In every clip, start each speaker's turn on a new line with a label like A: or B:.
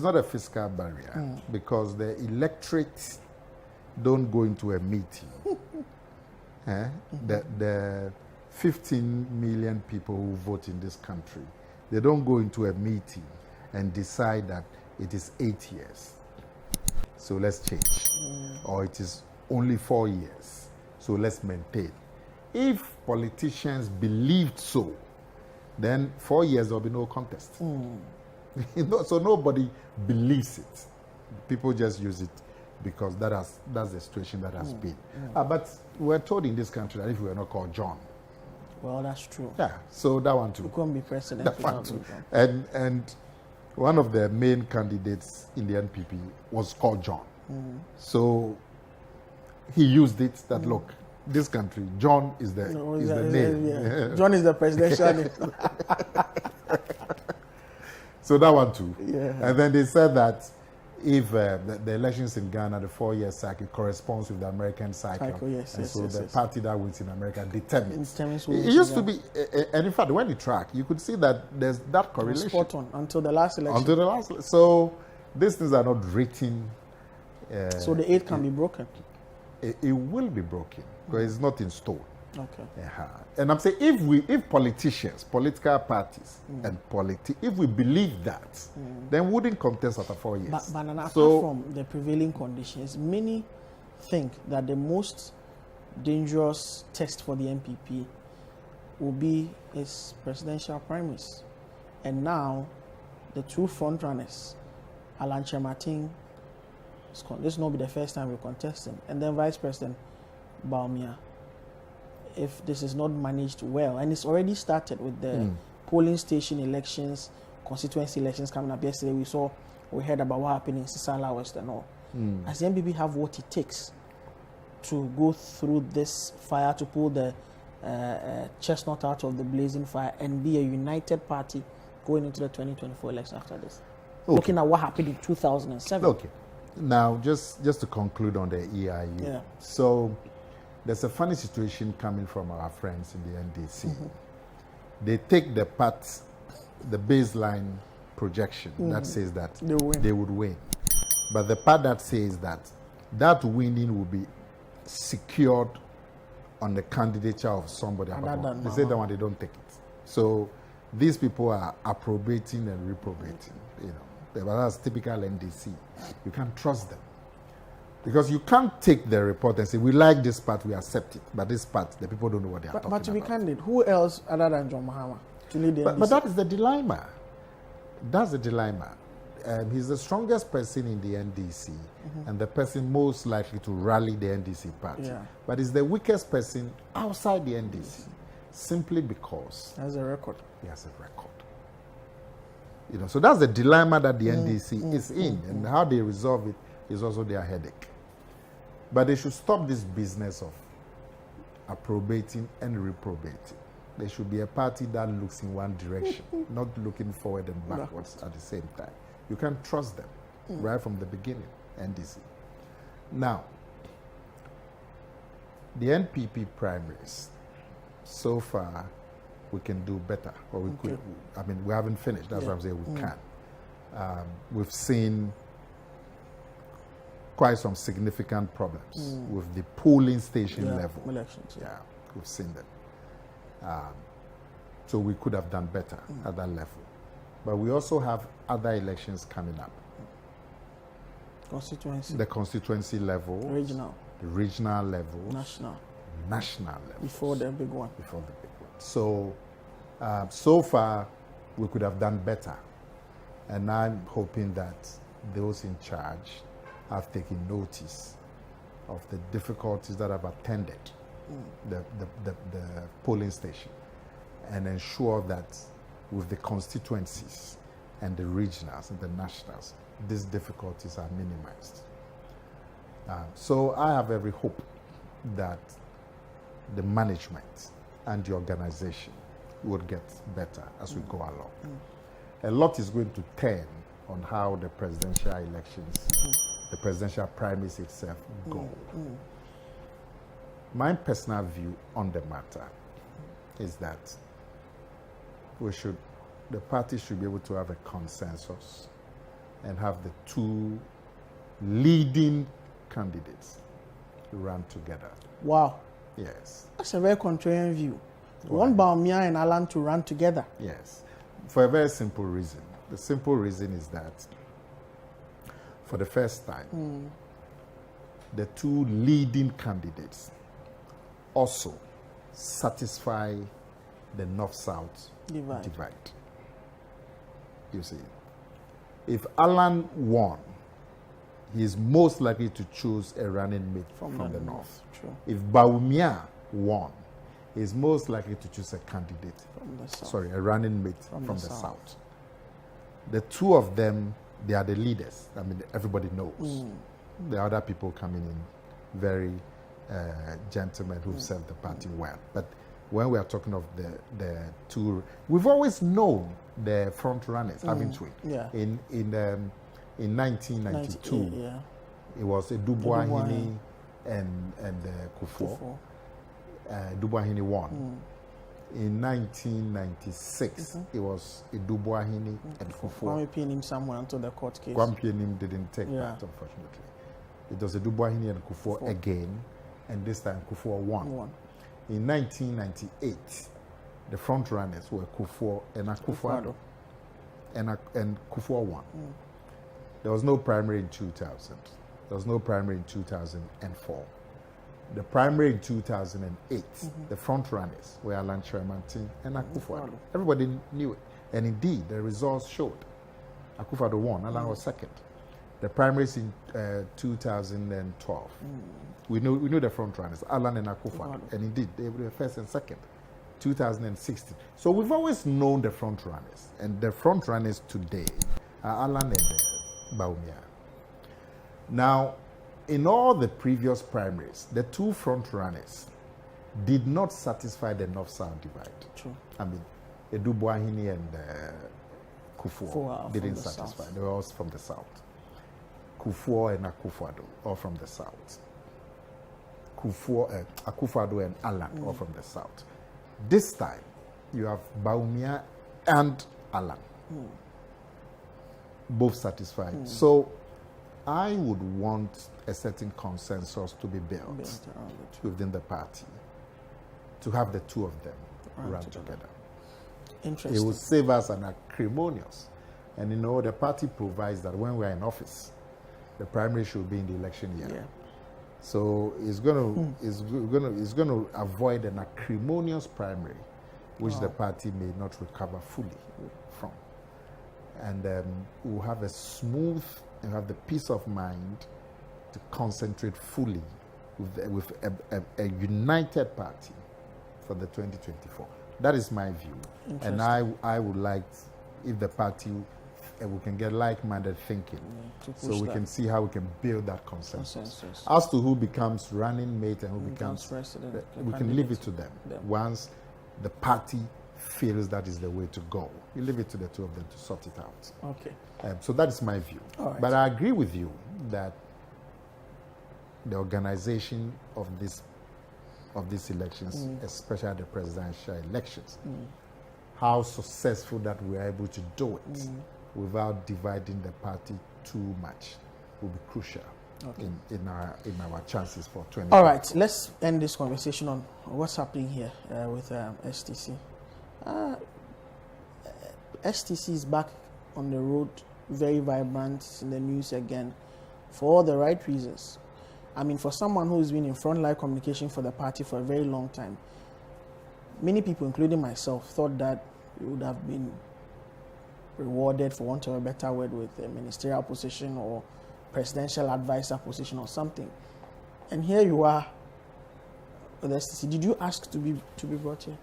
A: is not a fiscal barrier because the electorate don't go into a meeting. The 15 million people who vote in this country, they don't go into a meeting and decide that it is 8 years. So let's change. Or it is only 4 years. So let's maintain. If politicians believed so, then 4 years there will be no contest. So nobody believes it. People just use it because that's the situation that has been. But we're told in this country that if we were not called John.
B: Well, that's true.
A: Yeah, so that one too.
B: You couldn't be president.
A: That one too. And one of the main candidates in the NPP was called John. So he used it that, look, this country, John is the name.
B: Yeah. John is the presidential name.
A: So that one too.
B: Yeah.
A: And then they said that if the elections in Ghana, the 4-year cycle corresponds with the American cycle.
B: Yes,
A: and
B: yes,
A: so
B: yes,
A: the
B: yes.
A: party that wins in America determines.
B: It
A: used to be, and in fact, when you track, you could see that there's that correlation.
B: Spot on until the last election.
A: So these things are not written.
B: So the 8 can be broken.
A: It will be broken because it's not in stone.
B: Okay.
A: And I'm saying if politicians, political parties, and if we believe that, then we wouldn't contest after 4 years.
B: But apart from the prevailing conditions, many think that the most dangerous test for the NPP will be its presidential primaries. And now, the two frontrunners, Alan Chematin, this will not be the first time we're contesting, and then Vice President Bawumia. If this is not managed well, and it's already started with the polling station elections, constituency elections coming up yesterday, we heard about what happened in Sisala West and all. Does the NPP have what it takes to go through this fire, to pull the chestnut out of the blazing fire and be a united party going into the 2024 election after this? Okay. Looking at what happened in 2007.
A: Okay. Now, just to conclude on the EIU.
B: Yeah.
A: So, there's a funny situation coming from our friends in the NDC. They take the baseline projection that says that they would win. But the part that says that winning will be secured on the candidature of somebody. They say that one, they don't take it. So these people are approbating and reprobating. But that's typical NDC. You can't trust them. Because you can't take the report and say, we like this part, we accept it. But this part, the people don't know what they are talking about.
B: But to be candid, who else other than John Mahama to lead the NDC?
A: But that is the dilemma. That's the dilemma. He's the strongest person in the NDC and the person most likely to rally the NDC party.
B: Yeah.
A: But he's the weakest person outside the NDC simply because
B: he has a record.
A: He has a record. So that's the dilemma that the NDC is in, and how they resolve it is also their headache. But they should stop this business of approbating and reprobating. There should be a party that looks in one direction, not looking forward and backwards at the same time. You can't trust them right from the beginning, NDC. Now, the NPP primaries, so far, we can do better, or we could. I mean, we haven't finished. That's what I'm saying. We can. We've seen quite some significant problems with the polling station level.
B: Elections.
A: Yeah, we've seen them. So we could have done better at that level. But we also have other elections coming up.
B: Constituency.
A: The constituency level.
B: Regional.
A: The regional level.
B: National.
A: National level.
B: Before the big one.
A: Before the big one. So, so far, we could have done better. And I'm hoping that those in charge have taken notice of the difficulties that have attended the polling station and ensure that with the constituencies and the regionals and the nationals, these difficulties are minimized. So I have every hope that the management and the organization would get better as we go along. A lot is going to turn on how the presidential elections, the presidential primaries itself go. My personal view on the matter is that the party should be able to have a consensus and have the two leading candidates run together.
B: Wow.
A: Yes.
B: That's a very contrarian view. You
A: Why?
B: want Bawumia and Alan to run together.
A: Yes. For a very simple reason. The simple reason is that for the first time, the two leading candidates also satisfy the North-South divide. You see, if Alan won, he is most likely to choose a running mate from the North.
B: True.
A: If Bawumia won, he is most likely to choose a candidate
B: From the South.
A: Sorry, a running mate
B: From
A: from
B: the
A: the
B: South.
A: South. The two of them, they are the leaders. I mean, everybody knows. The other people coming in, very gentlemen who've served the party well. But when we are talking of the two, we've always known the front runners, haven't we?
B: Yeah.
A: In 1992,
B: 98, yeah.
A: it was Dubois
B: Dubois
A: Hini and Kufuor. Dubois Hini won. In 1996, it was Dubois Hini and Kufuor.
B: Kwame pinning him somewhere until the court case.
A: Kwame Pinning didn't take
B: Yeah.
A: part, unfortunately. It was Dubois Hini and Kufuor again, and this time Kufuor won. In 1998, the front runners were Kufuor and Akufo-Addo, and Kufuor won. There was no primary in 2000. There was no primary in 2004. The primary in 2008, the front runners were Alan Kyerematen and Akufo-Addo. Everybody knew it. And indeed, the results showed. Akufo-Addo won, Alan was second. The primaries in 2012, we knew the front runners, Alan and Akufo-Addo. And indeed, they were first and second. 2016. So we've always known the front runners. And the front runners today are Alan and Bawumia. Now, in all the previous primaries, the two front runners did not satisfy the North-South divide.
B: True.
A: I mean, Dubois Hini and Kufuor
B: Kufuor
A: didn't
B: from the
A: satisfy.
B: South.
A: They were all from the South. Kufuor and Akufo-Addo, all from the South. Akufo-Addo and Alan, all from the South. This time, you have Bawumia and Alan, both satisfied. So, I would want a certain consensus to be built
B: around it.
A: within the party to have the two of them run together. It
B: Interesting.
A: will save us an acrimonious. And you know, the party provides that when we're in office, the primary should be in the election year.
B: Yeah.
A: So it's going to avoid an acrimonious primary, which the party may not recover fully from. And we'll have a smooth and have the peace of mind to concentrate fully with a united party for the 2024. That is my view. And I would like, if the party, we can get like-minded thinking, so we can see how we can build that consensus. As to who becomes running mate and who becomes
B: president,
A: we can leave it to them. Once the party feels that is the way to go, you leave it to the two of them to sort it out.
B: Okay.
A: So that is my view.
B: All right.
A: But I agree with you that the organization of these elections, especially the presidential elections, how successful that we are able to do it without dividing the party too much will be crucial in our chances for 2020.
B: All right, let's end this conversation on what's happening here with STC. STC is back on the road, very vibrant, in the news again, for all the right reasons. I mean, for someone who's been in frontline communication for the party for a very long time, many people, including myself, thought that we would have been rewarded, for want of a better word, with a ministerial position or presidential advisor position or something. And here you are with STC. Did you ask to be brought here?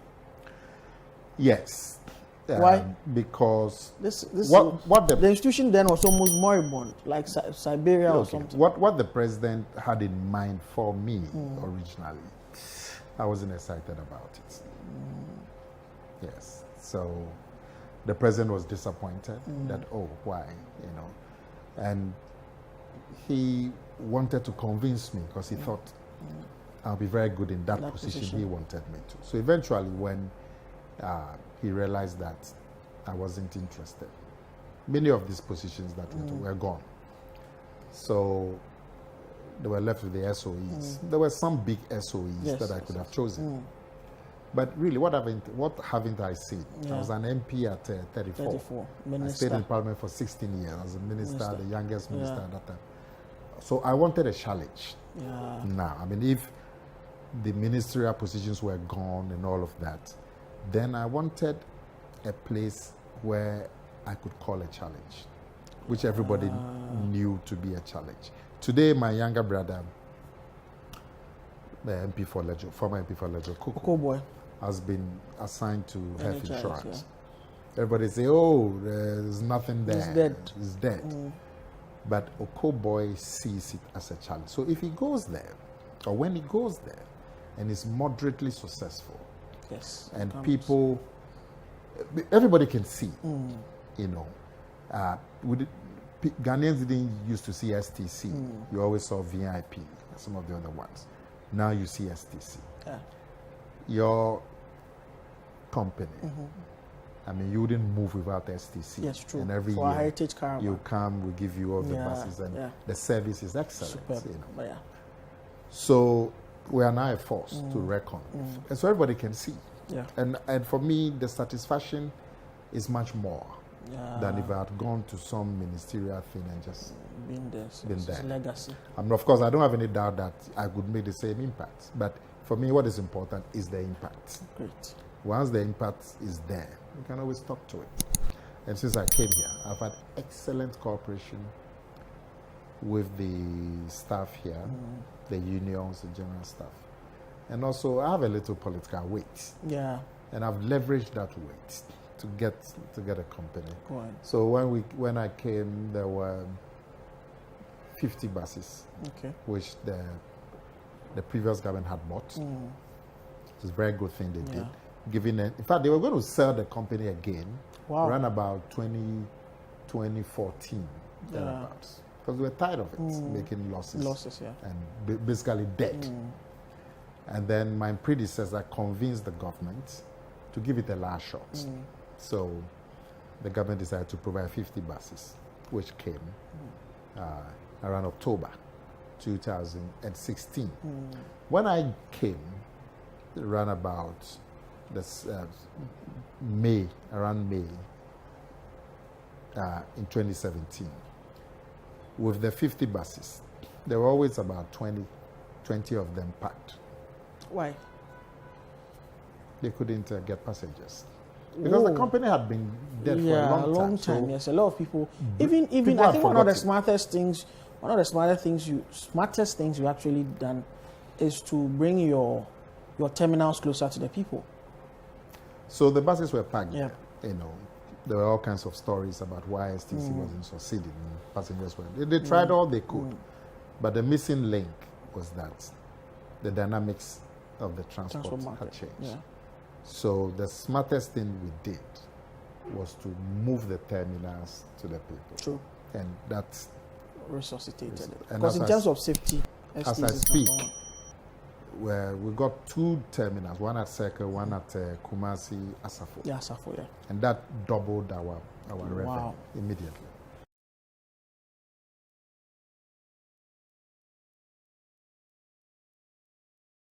A: Yes.
B: Why?
A: Because
B: the institution then was almost moribund, like Siberia or something.
A: What the president had in mind for me originally, I wasn't excited about it. Yes. So the president was disappointed that, why, and he wanted to convince me because he thought I'll be very good in that position he wanted me to. So eventually when he realized that I wasn't interested, many of these positions that were gone. So they were left with the SOEs. There were some big SOEs that I could have chosen. But really, what haven't I seen? I was an MP at 34. I stayed in Parliament for 16 years. I was a minister, the youngest minister at that time. So I wanted a challenge. Now, I mean, if the ministerial positions were gone and all of that, then I wanted a place where I could call a challenge, which everybody knew to be a challenge. Today, my younger brother, the MP for Lejo, former MP for Lejo, Koko, has been assigned to health insurance. Everybody say, oh, there's nothing there. It's dead. But Okoboy sees it as a challenge. So if he goes there, or when he goes there, and is moderately successful, and people, everybody can see, you know, Ghanaians didn't used to see STC. You always saw VIP, some of the other ones. Now you see STC. Your company, I mean, you wouldn't move without STC.
B: Yes, true.
A: And every
B: For
A: year,
B: heritage caravan,
A: you come, we give you all the buses, and the service is excellent. You know. So we are now a force to reckon with. And so everybody can see. And for me, the satisfaction is much more than if I had gone to some ministerial thing and just been there.
B: Legacy.
A: I mean, of course, I don't have any doubt that I could make the same impact. But for me, what is important is the impact.
B: Great.
A: Once the impact is there, you can always talk to it. And since I came here, I've had excellent cooperation with the staff here, the unions, the general staff. And also, I have a little political weight. And I've leveraged that weight to get a company. So when I came, there were 50 buses, which the previous government had bought. It's a very good thing they did. In fact, they were going to sell the company again around about 2014, thereabouts. Because we were tired of it, making losses and basically dead. And then my predecessor convinced the government to give it a last shot. So the government decided to provide 50 buses, which came around October 2016. When I came, around about around May in 2017, with the 50 buses, there were always about 20 of them packed.
B: Why?
A: They couldn't get passengers. Because the company had been dead for a long time.
B: So yes, a lot of people. Even I think one of the smartest things you actually done is to bring your terminals closer to the people.
A: So the buses were packed. You know, there were all kinds of stories about why STC wasn't succeeding. Passengers were. They tried all they could, but the missing link was that the dynamics of the transport had changed. So the smartest thing we did was to move the terminals to the people. And that's
B: resuscitated it. Because in terms of safety,
A: as I speak, we got 2 terminals, one at Circle, one at Kumasi, Asafo.
B: Asafo,
A: And that doubled our revenue immediately.